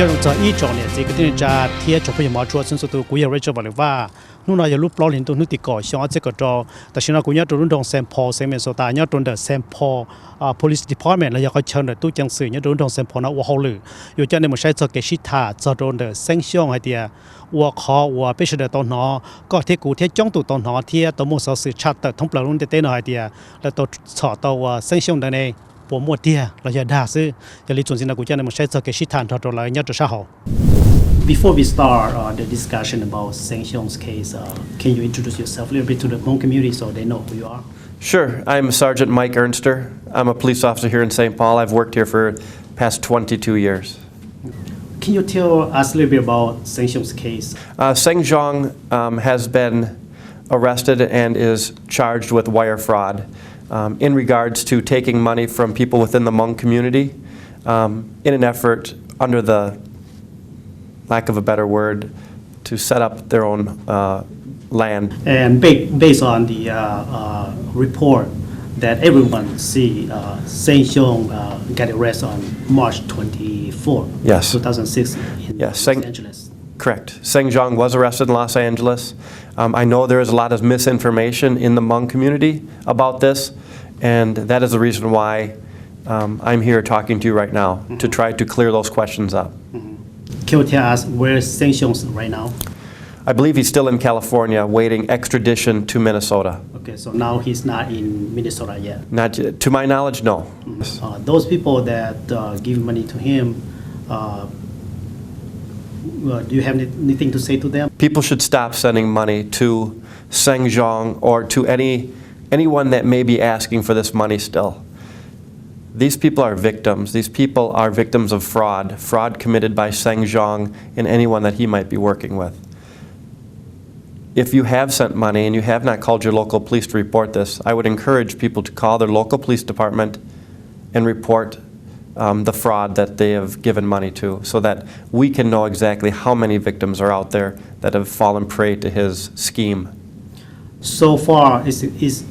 ยอดจากอีจอเนี่ยสิก็ที่จะเทียจบพยามาชัวซึ่งสุดตัวกูอยากเรียกบอกเลยว่านู่นน่ะอย่ารูปล้อเห็นตัวนึกติดก่อช่องจะก็จอแต่ฉันว่ากูอยากตัวรุ่นดองแซมพอเซมเมนโซตาอยากตัวเดอแซมพอpolice department แล้วอยากเขาเชิญเดอตู้จังสื่ออยากตัวรุ่นดองแซมพอนะว่าเขาหรืออยู่จะในหมู่ใช้จะเกชิตาจะโดนเดอเซ็งช่องไอเดียว่าขอว่าไปเสด็จตอนนอก็ที่กูที่จ้องตัวตอนนอที่ตัวมุ่งสื่อชาติทั้งปลารุ่นเต้นไอเดียแล้วตัวสอตัวเซ็งช่องเดอเนี่ยผมหมดเดียเราจะด่าซื้อจะรีจวนสินะกูจะในหมู่ใช้จะเกชิตาตัวเราอยากจะเช่าBefore we start the discussion about Seng Xiong's case, can you introduce yourself a little bit to the Hmong community so they know who you are? Sure. I'm Sergeant Mike Ernster. I'm a police officer here in St. Paul. I've worked here for the past 22 years. Can you tell us a little bit about Seng Xiong's case? Seng Xiong has been arrested and is charged with wire fraud in regards to taking money from people within the Hmong community in an effort, under the lack of a better word, to set up their own land. And based on the report that everyone see, Seng Xiong got arrested on March 24, yes. 2006 in yes. Los Angeles. Correct. Seng Xiong was arrested in Los Angeles. I know there is a lot of misinformation in the Hmong community about this, and that is the reason why I'm here talking to you right now, to try to clear those questions up. Can you tell us where Seng Xiong right now? I believe he's still in California waiting extradition to Minnesota. Okay, so now he's not in Minnesota yet? Not to my knowledge, no. Those people that give money to him, do you have anything to say to them? People should stop sending money to Seng Xiong or to anyone that may be asking for this money still. These people are victims. These people are victims of fraud committed by Seng Xiong and anyone that he might be working with. If you have sent money and you have not called your local police to report this, I would encourage people to call their local police department and report the fraud that they have given money to, so that we can know exactly how many victims are out there that have fallen prey to his scheme. So far, is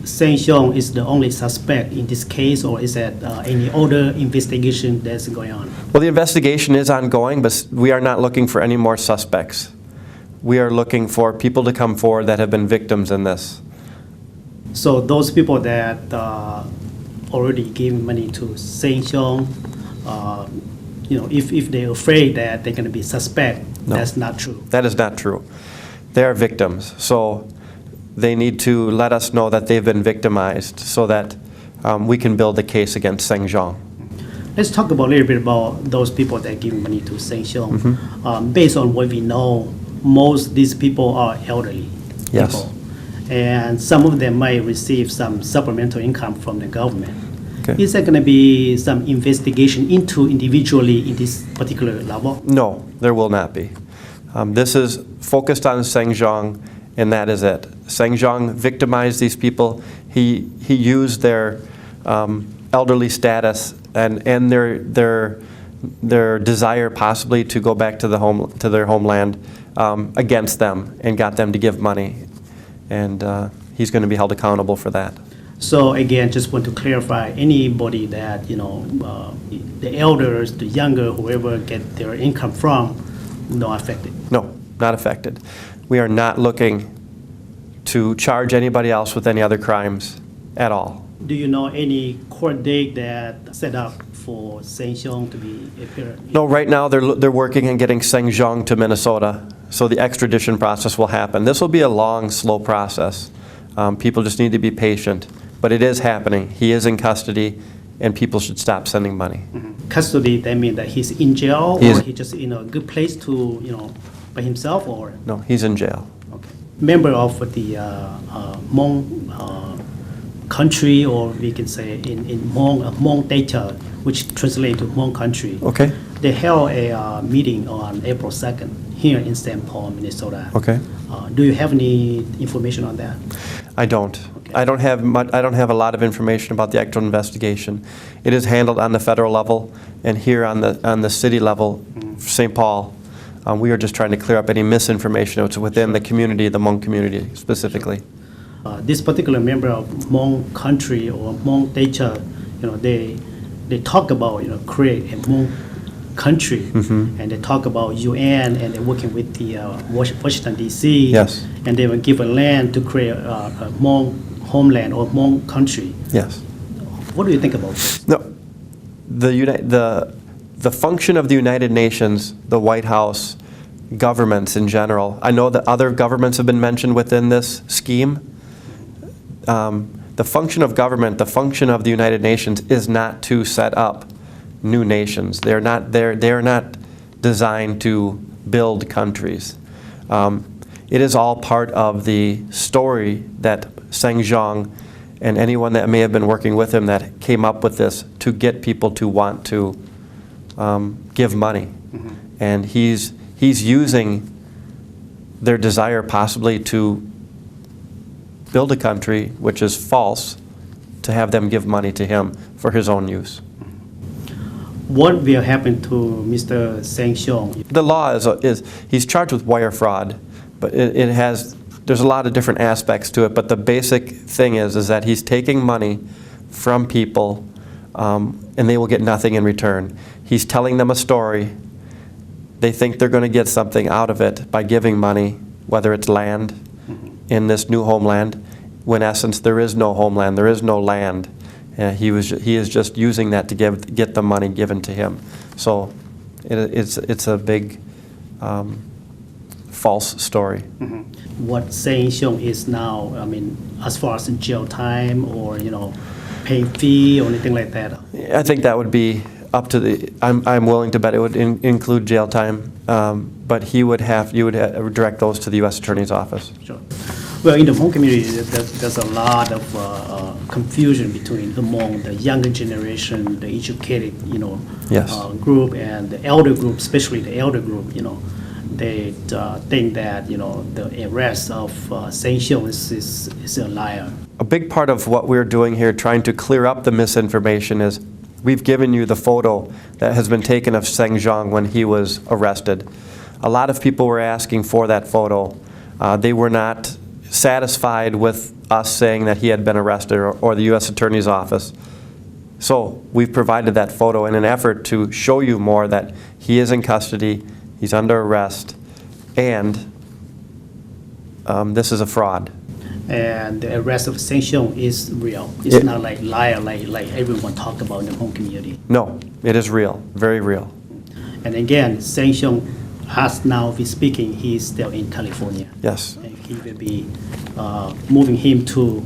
Seng Xiong is the only suspect in this case, or is there any other investigation that's going on? Well, the investigation is ongoing, but we are not looking for any more suspects. We are looking for people to come forward that have been victims in this. So those people that already gave money to Seng Xiong, if they're afraid that they're going to be suspect, no. That's not true. That is not true. They are victims. So they need to let us know that they've been victimized so that we can build a case against Seng Xiong. Let's talk about a little bit about those people that give money to Seng Xiong. Based on what we know, most of these people are elderly people. And some of them might receive some supplemental income from the government. Okay. Is there going to be some investigation into individually in this particular level? No, there will not be. This is focused on Seng Xiong, and that is it. Seng Xiong victimized these people. He used their elderly status and their desire possibly to go back to their homeland against them, and got them to give money, and he's going to be held accountable for that. So again, just want to clarify, anybody that the elders, the younger, whoever get their income from, not affected. No, not affected. We are not looking to charge anybody else with any other crimes at all. Do you know any court date that set up for Seng Xiong to be appeared? No, right now they're working on getting Seng Xiong to Minnesota, so the extradition process will happen. This will be a long, slow process. People just need to be patient, but it is happening. He is in custody, and people should stop sending money. Custody, that means that he's in jail, or he's just in a good place to, by himself, or? No, he's in jail. Okay. Member of the Hmong country, or we can say in Hmong Tebchaws, which translates to Hmong country. Okay. They held a meeting on April 2nd here in St. Paul, Minnesota. Okay. Do you have any information on that? I don't. Okay. I don't have a lot of information about the actual investigation. It is handled on the federal level, and here on the city level, St. Paul. We are just trying to clear up any misinformation that's within the community, the Hmong community specifically. This particular member of Hmong country or Hmong Tebchaws, they talk about create a Hmong country, and they talk about UN, and they're working with the Washington D.C. Yes. And they will give a land to create a Hmong homeland or Hmong country. Yes. What do you think about this? No, the function of the United Nations, the White House, governments in general. I know that other governments have been mentioned within this scheme. The function of government, the function of the United Nations is not to set up new nations. They're not designed to build countries. It is all part of the story that Seng Xiong and anyone that may have been working with him that came up with this to get people to want to give money. And he's using their desire possibly to build a country, which is false, to have them give money to him for his own use. What will happen to Mr. Seng Xiong? The law is he's charged with wire fraud, but there's a lot of different aspects to it, but the basic thing is that he's taking money from people and they will get nothing in return. He's telling them a story. They think they're going to get something out of it by giving money, whether it's land in this new homeland, when in essence there is no homeland, there is no land. He is just using that to get the money given to him. So it's a big false story. What Seng Xiong is now, I mean, as far as jail time or paying fee or anything like that? I think that would be up to the. I'm willing to bet it would include jail time, but you would direct those to the U.S. Attorney's Office. Sure. Well, in the Hmong community, there's a lot of confusion among the younger generation, the educated, Yes. group, and the elder group, especially the elder group. They think that the arrest of Seng Xiong is a liar. A big part of what we're doing here, trying to clear up the misinformation, is we've given you the photo that has been taken of Seng Xiong when he was arrested. A lot of people were asking for that photo. They were not satisfied with us saying that he had been arrested or the U.S. Attorney's Office. So we've provided that photo in an effort to show you more that he is in custody, he's under arrest, and this is a fraud. And the arrest of Seng Xiong is real. It's not like liar like everyone talk about in the Hmong community. No, it is real, very real. And again, Seng Xiong has now been speaking, he's still in California. Yes. And he will be moving him to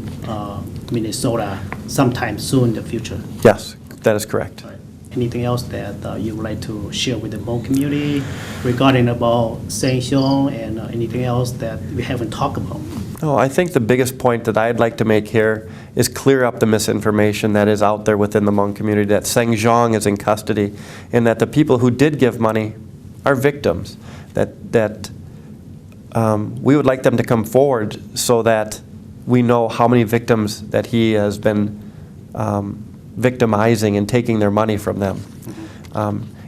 Minnesota sometime soon in the future. Yes, that is correct. Right. Anything else that you would like to share with the Hmong community regarding about Seng Xiong and anything else that we haven't talked about? No, I think the biggest point that I'd like to make here is clear up the misinformation that is out there within the Hmong community, that Seng Xiong is in custody, and that the people who did give money are victims. That we would like them to come forward so that we know how many victims that he has been victimizing and taking their money from them.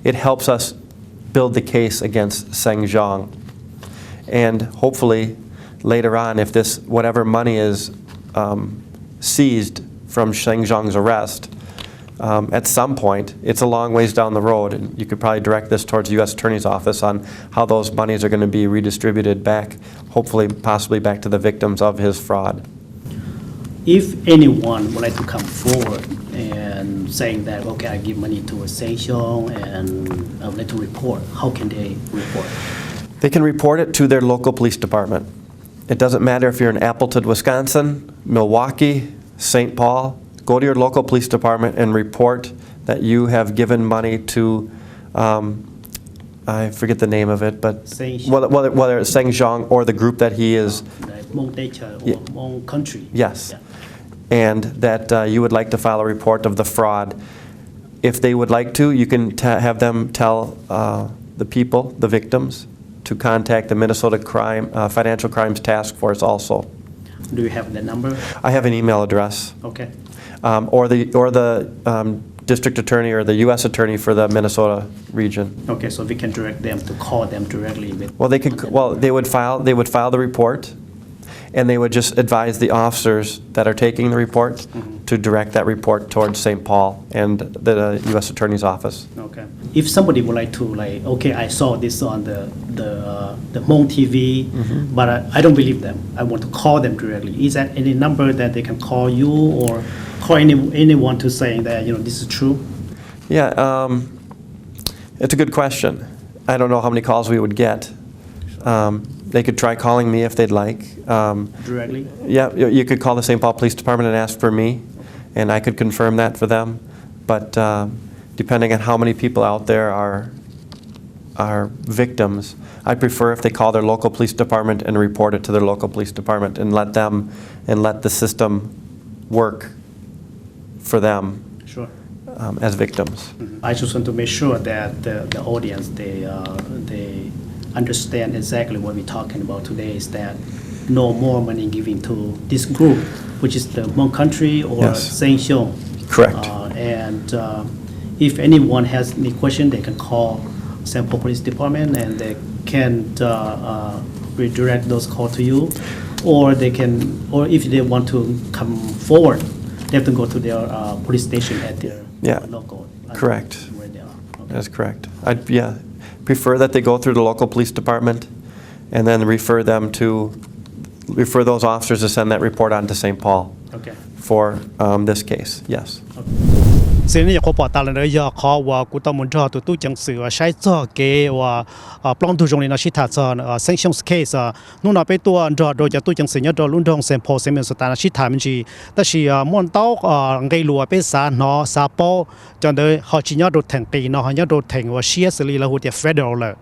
It helps us build the case against Seng Xiong, and hopefully later on, if whatever money is seized from Seng Xiong's arrest, at some point, it's a long ways down the road, and you could probably direct this towards the U.S. Attorney's Office on how those monies are going to be redistributed back, hopefully, possibly back to the victims of his fraud. If anyone would like to come forward and saying that, okay, I give money to Seng Xiong and I would like to report, how can they report? They can report it to their local police department. It doesn't matter if you're in Appleton, Wisconsin, Milwaukee, St. Paul. Go to your local police department and report that you have given money to, I forget the name of it, but whether it's Seng Xiong or the group that he is. The Hmong Tebchaws or Hmong country. Yes. Yeah. And that you would like to file a report of the fraud. If they would like to, you can have them tell the people, the victims, to contact the Minnesota Financial Crimes Task Force also. Do you have the number? I have an email address. Okay. Or the district attorney or the U.S. attorney for the Minnesota region. Okay, so we can direct them to call them directly with. Well, they would file the report, and they would just advise the officers that are taking the report to direct that report towards St. Paul and the U.S. Attorney's Office. Okay. If somebody would like to okay, I saw this on the Hmong TV, but I don't believe them. I want to call them directly. Is that any number that they can call you or call anyone to saying that this is true? Yeah, it's a good question. I don't know how many calls we would get. They could try calling me if they'd like. Directly? Yeah, you could call the St. Paul Police Department and ask for me, and I could confirm that for them. But depending on how many people out there are victims, I prefer if they call their local police department and report it to their local police department and let the system work for them. Sure. As victims. I just want to make sure that the audience they understand exactly what we're talking about today is that no more money giving to this group, which is the Hmong country or Seng Xiong. Correct. And if anyone has any question, they can call St. Paul Police Department and they can redirect those calls to you, or if they want to come forward, they have to go to their police station at their local. Correct. Where they are. Okay. That's correct. I'd prefer that they go through the local police department and then refer those officers to send that report on to St. Paul. Okay. For this case, yes. Okay. Xin nhờ có ta lần nữa khó và cụ tao muốn cho tụi chẳng sự sai cho cái và plan tu trong này nó sẽ thật cho Seng Xiong case nó nào bị tua rồi cho tụi chẳng sự nhớ rồi luôn trong St. Paul St. Paul ta sẽ làm gì,但是muốn tao gây lúa bị sa nó sa bao cho nên họ chỉ nhớ được thành kỳ nó họ nhớ được thành và xia xử lý là hụt federal là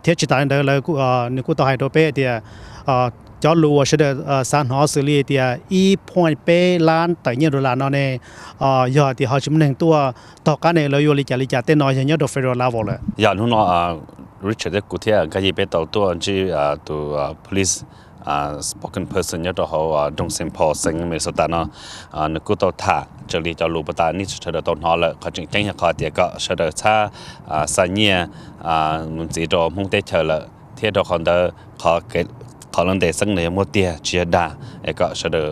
thế chỉ tại đây là nếu cụ tao hay được bị thì cho lúa sẽ được sản họ xử lý thì point pe lan tại nhiều đô la nó này giờ thì họ chỉ nên tua tàu cá này lợi dụng lý trả tên nói nhớ được federal level rồi. Giờ nó Richard cụ thể cái gì bên tàu tua chỉ từ police spoken person nhớ được họ trong St. Paul Seng Minnesota nó cụ tàu thả cho lý cho lúa bắt ta ní sẽ được tàu họ làเขาจึงจังเขาthìก็sẽ được cha sản nghiệp mình chỉ cho Hmong Tebchaws là thế đó còn đó họ cáiเขาลังเดสังเนี่ยมัวเตียเชียดาเอกก็เสด็จ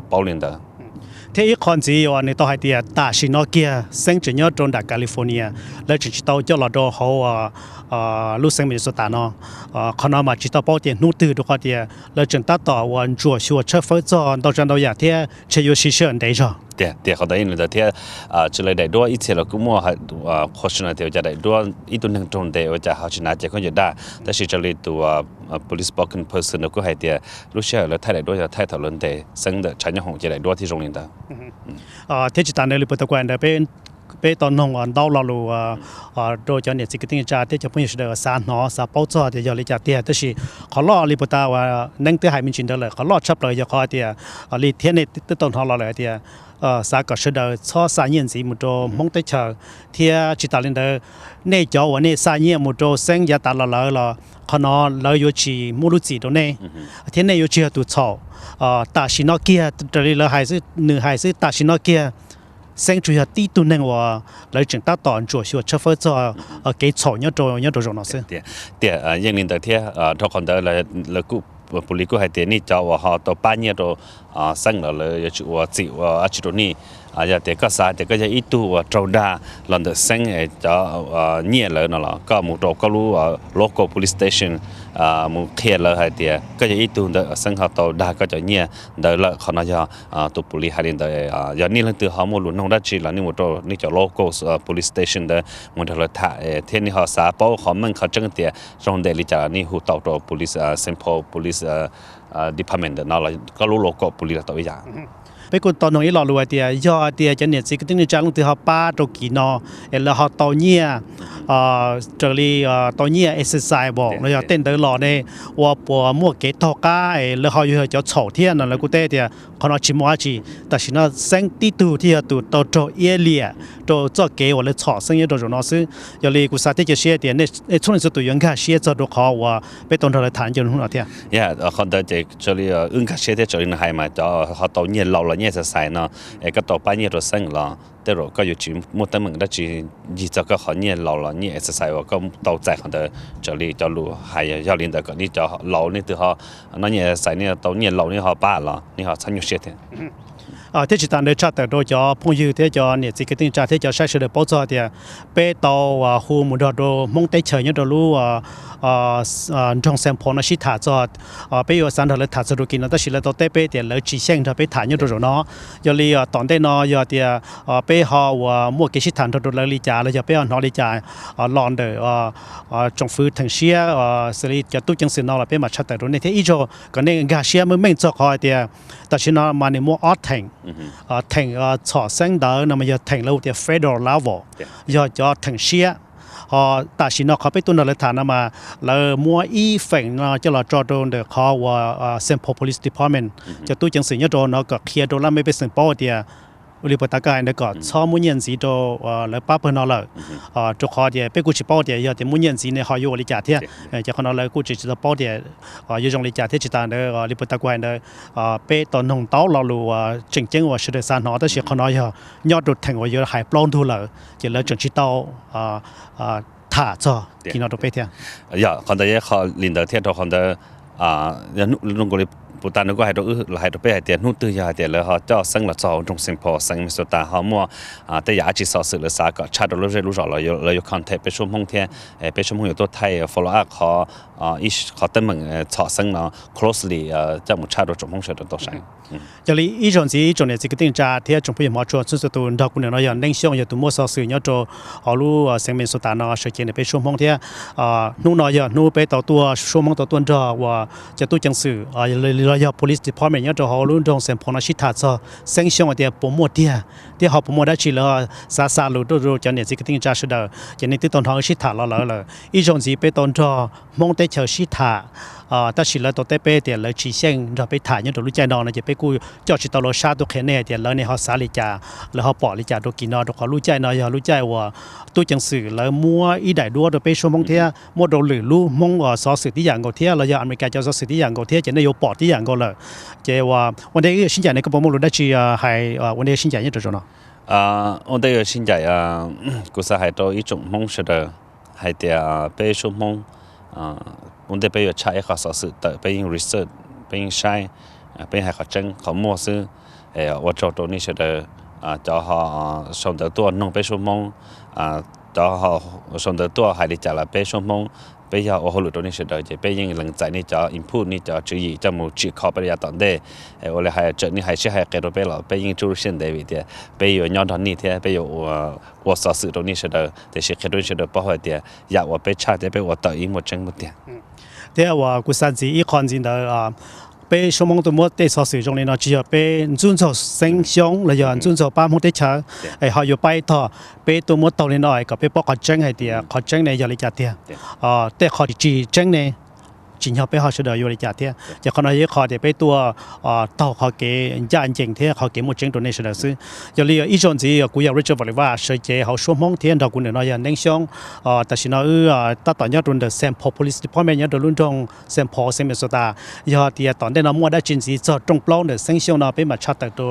เปาลินเดอที่อีกคนจีวันนี้ต่อให้เดียตาชิโนเกียเซงจะยอดตรงจากแคลิฟอร์เนียแล้วจิตโตเจ้าหลอดเขาลูกเซงมินโซตาเนาะเขานำมาจิตโตเป้าเตียนู่ตื่นทุกคนเดียแล้วจึงตัดต่อวันจั่วชัวเชื่อฟื้นจอนต่อจากเราอยากที่เชื่อชิเชื่อได้จ้ะเดี๋ยวเขาได้ยินเลยที่จะเลยได้ด้วยอีเทียเราก็มั่วโฆษณาเดียวจะได้ด้วยอีตัวหนึ่งตรงเดียวจะเขาชนะจะเขาจะได้แต่สิจะเลยตัว police spoken person ก็ให้เดียรู้เชื่อแล้วไทยได้ด้วยจะไทยถลุนเดียซึ่งเดชยังหงจะได้ด้วยที่โรงเรียนเดที่จิตตาในริปตะกวนเดเป็นตอนน้องดาวเราโดยจะเนี่ยสิ่งที่จะที่จะพูดถึงสารหนอสารเป้าจ่อที่จะเลยจะเตี้ยแต่สิเขาล่อริปตาว่านั่งเตี้ยหายมินจินเดเลยเขาล่อชับเลยจะเขาเตี้ยลีเทียนในต้นทองเราเลยเตี้ยสากเสด็จช่อสายเย็นสีมุโตมงเตเชอเทียจิตตาลินเดเนจอวันนี้สายเย็นมุโตเซงยาตาเราขนอเราอยู่ที่มูลุจีตัวนี้เทียนในอยู่ที่ตัวช่อตาชินอเกียตัวนี้เราหายซื้อหนึ่งหายซื้อตาชินอเกียเซงจุยตีตัวนึงว่าเราจึงตัดตอนจั่วชัวเชื่อฟื้นจะเกี่ยช่อเนี่ยตัวจงนั่นสิเดี๋ยวยังนินเดเทียทุกคนเดเรากูปุริกูให้เตียนี่เจ้าว่าเขาตัวป้าเนี่ยตัวสั่งเราเลยจะว่าจิว่าอาชิโรนี่จะเด็กก็สายเด็กก็จะอีตัวโจดาหลังจากสั่งจะเนี่ยเลยนั่นแหละก็มุดเราก็รู้ว่า local police station มุดเทียเลยให้เตียก็จะอีตัวเด็กสั่งเขาตัวดาก็จะเนี่ยเดี๋ยวละเขาน่าจะตัวปุริให้เดี๋ยวอย่างนี้เรื่องตัวเขามุดหลุดน้องได้จีหลังนี้มุดเรานี่จะ local police station เดี๋ยวมุดเราถ่ายเทียนี่เขาสาเป้าเขามันเขาจังเตียตรงเดลิจานี่หูต่อตัว police St. Paul police department นั่นเราก็รู้ local police ตัวอย่างไปกุนตอนน้องอีหล่อรวยเดียย่อเดียจะเนี่ยสิก็ต้องจ้างลงที่เขาป้าตัวกี่นอแล้วเขาตัวเนี่ยเจอรีตัวเนี่ยเอ็กซ์ไซส์บอกเราอยากเต้นเดินหล่อเนี่ยว่าปัวมั่วเกตทอก้าแล้วเขาอยู่จะเฉาเทียนนั่นแล้วกูเต้เดียเขาเอาชิมว่าจีแต่ฉันน่ะเส้นที่ตัวที่ตัวตัวเอเลียตัวเจ้าเก๋ว่าเลยเฉาเส้นยี่ตัวจงนอซึ่งอย่างรีกูสาธิตจะเชียเดียเนี่ยช่วงนี้สุดตัวยังแค่เชียจะดูเขาว่าไปตอนเราฐานจนหัวเทียคนเดินจะรีอึ้งแค่เชียที่จะรีนให้มาจะเขาตัวเนี่ยเราเนี่ยจะใส่เนาะก็ต่อไปเนี่ยเราเส้นเราแต่เราก็อยู่จีมุดแต่มึงได้จียี่จะก็เขาเนี่ยเราเนี่ยจะใส่ว่าก็ต่อใจคนเดินจะรีจะรู้ให้ยาลินแต่ก็นี่จะเรานี่ตัวเขานั่นเนี่ยใส่เนี่ยตัวเนี่ยเรานี่เขาป้าเรานี่เขาชั้นอยู่เชียเถอะ thế chỉ tàn để chặt tại đôi cho phong yêu thế cho nhiệt gì cái tình trạng thế cho sai sự để bảo trợ thì bé tàu khu một đồ mong tây trời nhớ đồ lu trong xem phone nó xịt thả cho bé yêu sản phẩm là thả cho đồ kinh nó ta chỉ là tàu tây bé thì lấy chỉ xem cho bé thả nhớ đồ rồi nó giờ li tòn tây nó giờ thì bé họ mua cái xịt thả đồ lấy li trả là giờ bé họ li trả lòn để trong phứ thành xia xử lý choตู้จังสิnó là bé mà chặt tại đồ này thế ít rồi còn nên gà xia mới mình cho họ thì ta chỉ nó mà nên mua ót thành thành chọn sinh đó nằm giờ thành lâu thì federal level giờ cho thành xia ta chỉ nóเขาไปตัวนั่นเลยฐานมาแล้วมัวอีฝั่งเราจะเราจอดโดนเดี๋ยวเขาว่าCentral Police Department จะตู้จังสิเนี่ยโดนเราก็เคลียร์โดนแล้วไม่ไปเซ็นป้อเดียอุลิปตากายเนี่ยก็ชอบมุ่งเงินสีโดแล้วป้าเพิ่นเอาเลยจุกเขาเดียไปกูจิป้อเดียอย่าแต่มุ่งเงินสีเนี่ยเขาอยู่ลิจ่าเทียจะคนเอาเลยกูจิจะป้อเดียอยู่ตรงลิจ่าเทียจิตาเนี่ยลิปตากายเนี่ยไปตอนหงเต้าเรารู้ว่าจริงๆว่าสุดท้ายสารหอแต่เสียคนน้อยเหรอยอดดุดแทงว่าเยอะหายปล้นทุเลยจะเลยจนชิเต้าถ่าจ้ะกินเอาตัวไปเทียอย่าคนแต่ยังเขาลินเดอร์เทียตัวคนแต่ยังนุ่งกุลิปุตตานุก็ให้ตัวให้ตัวไปให้เตียนนู่นตื้อยาเตียนแล้วเขาเจ้าสังละจอตรงเซงพอสังมิสตาเขามัวแต่อยากจีสอสื่อหรือสาก็ชาติเราเรียนรู้จักเราอยู่คอนแทคไปช่วงห้องเทียไปช่วงห้องอยู่ตัวไทย follow up เขาเขาตั้งมึงชอสังเนาะ closely จะมุชาติเราจงห้องเสด็จตัวใช่จะลีอีจอนสีจอนเนี่ยสิกติงจ่าเทียจงพยมอจวนสุดตัวดอกกุนเนาะอย่างเน่งเซียงอย่างตัวมัวสอสื่อเนี่ยตัวเขารู้เซงมิสตาเนาะเสียเจนไปช่วงห้องเทียนู่นเนาะอย่างนู่นไปต่อตัวช่วงห้องต่อตัวเนาะว่าจะตู้จังสื่อเลยอย่าง police department เนี่ยตัวเขารู้ตรงเซนพอนาชิตาจะเซงเซียงเดียปมวดเดียเดียเขาปมวดได้ชีแล้วซาลูตัวจะเนี่ยสิกติงจ่าสุดเดียวจะในที่ตอนทางชิตาแล้วเลยอีจอนสีไปตอนตัวมองได้เชอชิตาแต่สิแล้วตัวเต้เป้เดียเลยชี้เส้นเราไปถ่ายเนี่ยตัวรู้ใจนอนนะจะไปกูจอดชิตาโลชาตัวแค่เนี่ยเดียแล้วเนี่ยเขาสาลิจาแล้วเขาปอลิจาตัวกินนอตัวเขารู้ใจนอนเขารู้ใจว่าตัวจังสื่อแล้วมัวอีได้ดัวตัวไปชมมองเทียมัวโดนหรือรู้มองสอสื่อที่อย่างก็เทียเราอย่างอเมริกาจะสอสื่อที่อย่างก็เทียจะได้ยกปอดที่อย่างก็เลยเจ้ว่าวันนี้新จัยในกระบอกมุลุได้ชีให้วันนี้新จัยเนี่ยตัวเนาะวันนี้新จัยกูสให้ตัวอีจงมองเสด็จให้เดียไปชมมองวันนี้ไปอยู่ใช้ข้อสอบสื่อแต่ไปยิง research ไปยิงใช้ไปให้เขาจังเขามั่วซื้อว่าโจตัวนี้เสด็จจะเขาส่งตัวน้องไปชมมองจะเขาส่งตัวให้ดิจ่าละไปชมมองไปยาโอโหลุตัวนี้เสด็จจะไปยิงหลังใจนี่จะ input นี่จะจุยจะมูจีเขาไปยาตอนเดโอเลยให้เจนี่ให้เชื่อให้เกิดไปหรอไปยิงจูเชนเดวิดเดียไปอยู่ย้อนตอนนี้เทียไปอยู่ว่าสอสื่อตัวนี้เสด็จแต่เชื่อแค่ตัวนี้เสด็จเพราะว่าเดียอยากว่าไปชาติไปว่าต่ออีกหมดจังหมดเดียเดี๋ยวว่ากูสั่งจีอีคอนจินเดไปชั่วโมงตัวมดได้สอสื่อตรงนี้เนาะจีไปจุนโจเซ็งเซียงแล้วอย่างจุนโจป้าหงเตชาเขาอยู่ไปต่อไปตัวมดตัวนี้หน่อยก็ไปปอกขอจังให้เดียขอจังในยาลิจาเดียแต่ขอจีจังในจริงเขาไปเขาเสด็จอยู่ในจ่าเทียจะคนนี้เขาเดี๋ยวไปตัวต่อเขาเกี่ยย่านเจงเทียเขาเกี่ยหมดเจงตัวนี้เสด็จซื้ออย่างนี้อีจอนจีกูอยากรู้จักบอกเลยว่าเสด็จเขาชั่วโมงเทียนดอกกุนเนี่ยอย่างเน่งช่องแต่สินะตั้งแต่ยอดรุ่นเดอะเซมพอ police department ยอดรุ่นตรงเซมพอเซมิสตายอดเดียตอนได้น้ำมัวได้จินจีจะตรงเปล่าเนี่ยเซงเซียงเราไปมาชัดแต่ตัว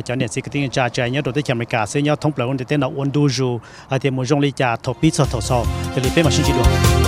จะเนี่ยสิกติงจ่าใจยอดตัวที่อเมริกาซึ่งยอดท้องเปล่าคนเดียวเนี่ยวันดูจูเดียมุ่งลงลิจ่าทบปีจะทดสอบจะเลยไปมาชินจีดู